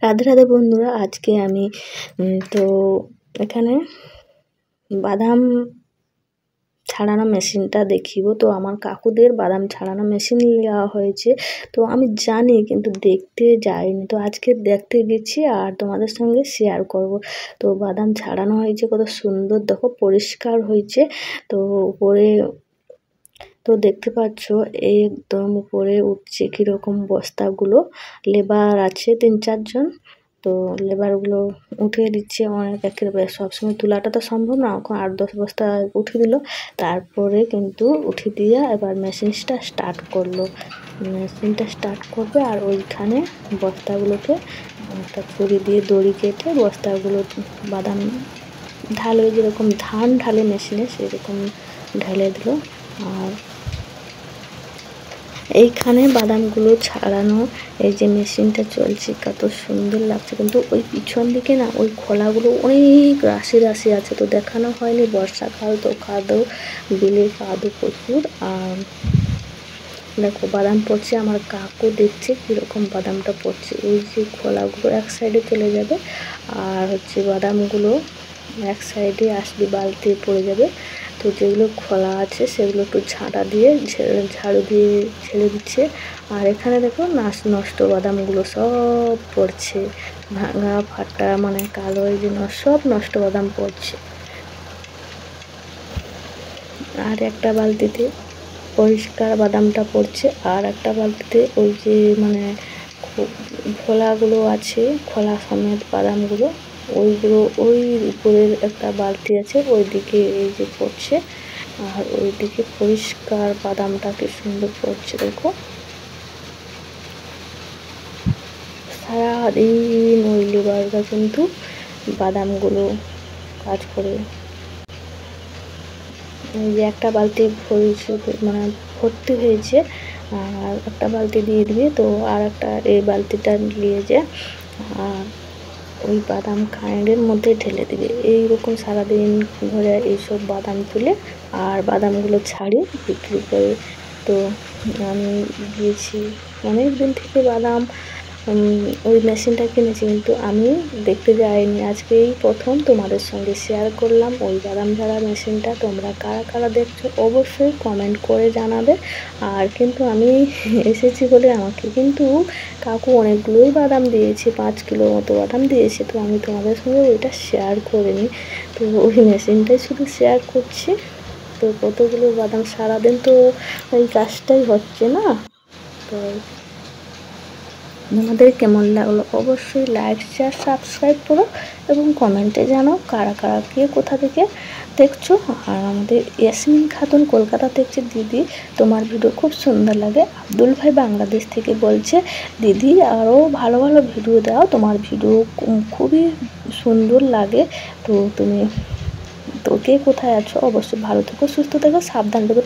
রাধে রাধে বন্ধুরা, আজকে আমি তো এখানে বাদাম ছাড়ানো মেশিনটা দেখিব। তো আমার কাকুদের বাদাম ছাড়ানো মেশিন নেওয়া হয়েছে, তো আমি জানি কিন্তু দেখতে যাইনি। তো আজকে দেখতে গেছি আর তোমাদের সঙ্গে শেয়ার করব। তো বাদাম ছাড়ানো হয়েছে, কত সুন্দর দেখো, পরিষ্কার হয়েছে। তো উপরে তো দেখতে পাচ্ছ একদম উপরে উঠছে কিরকম বস্তাগুলো। লেবার আছে 3-4 জন, তো লেবারগুলো উঠিয়ে দিচ্ছে। অনেক একেবারে সবসময় তোলাটা তো সম্ভব না, এখন 8-10 বস্তা উঠিয়ে দিল। তারপরে কিন্তু উঠিয়ে দিয়ে এবার মেশিনটা স্টার্ট করলো। মেশিনটা স্টার্ট করবে আর ওইখানে বস্তাগুলোকে একটা ছুরি দিয়ে দড়ি কেটে বস্তাগুলো বাদাম ঢালে, যেরকম ধান ঢালে মেশিনে সেরকম ঢেলে দিল। আর এইখানে বাদামগুলো ছাড়ানো, এই যে মেশিনটা চলছে, কত সুন্দর লাগছে। কিন্তু ওই পিছন দিকে না ওই খোলাগুলো অনেক রাশি রাশি আছে, তো দেখানো হয়নি। বর্ষাকাল তো কাদো, বিলের কাদো প্রচুর। আর দেখো বাদাম পড়ছে, আমার কাকু দেখছে কীরকম বাদামটা পড়ছে। এই যে খোলাগুলো এক সাইডে চলে যাবে আর হচ্ছে বাদামগুলো এক সাইডে আসবে, বালতি পড়ে যাবে। তো যেগুলো খোলা আছে সেগুলো একটু ঝাঁটা দিয়ে ঝাড়ু দিয়ে ছেড়ে দিচ্ছে। আর এখানে দেখো নষ্ট বাদামগুলো সব পড়ছে, ভাঙা ফাটা, মানে কালো, এই জন্য সব নষ্ট বাদাম পড়ছে। আর একটা বালতিতে পরিষ্কার বাদামটা পড়ছে, আর একটা বালতিতে ওই যে মানে খোলাগুলো আছে, খোলা সমেত বাদামগুলো, ওইগুলো ওই উপরের একটা বালতি আছে, ওইদিকে এই যে পড়ছে। আর ওইদিকে পরিষ্কার বাদামটা কি সুন্দর পড়ছে দেখো। সারাদিন ওই লেবাররা কিন্তু বাদামগুলো কাজ করে। এই যে একটা বালতি মানে ভর্তি হয়েছে, আর একটা বালতি দিয়ে দিবে। তো আর একটা এই বালতিটা নিয়ে যে আর ওই বাদাম খাঁড়ের মধ্যে ঢেলে দিবে। এইরকম সারাদিন ধরে এইসব বাদাম তুলে আর বাদামগুলো ছাড়িয়ে বিক্রি করে। তো আমি গিয়েছি অনেক দিন থেকে বাদাম ওই মেশিনটা কিনেছি, কিন্তু আমি দেখতে যাইনি। আজকে এই প্রথম তোমাদের সঙ্গে শেয়ার করলাম ওই বাদাম ঝাড়া মেশিনটা। তোমরা কারা কারা দেখছো অবশ্যই কমেন্ট করে জানাবে। আর কিন্তু আমি এসেছি বলে আমাকে কিন্তু কাকু অনেকগুলোই বাদাম দিয়েছে, 5 কিলো মতো বাদাম দিয়েছে। তো আমি তোমাদের সঙ্গে ওইটা শেয়ার করিনি, তো ওই মেশিনটাই শুধু শেয়ার করছি। তো কতগুলো বাদাম, সারাদিন তো ওই কাজটাই হচ্ছে না। তো আমাদের কেমন লাগলো অবশ্যই লাইক শেয়ার সাবস্ক্রাইব করো এবং কমেন্টে জানাও কারা কারা কে কোথা থেকে দেখছো। আর আমাদের ইয়াসমিন খাতুন কলকাতা থেকে, দিদি তোমার ভিডিও খুব সুন্দর লাগে। আব্দুল ভাই বাংলাদেশ থেকে বলছে, দিদি আরও ভালো ভালো ভিডিও দাও, তোমার ভিডিও খুবই সুন্দর লাগে। তো তুমি তো কে কোথায় আছো অবশ্যই ভালো থেকো, সুস্থ থেকো, সাবধান থেকো।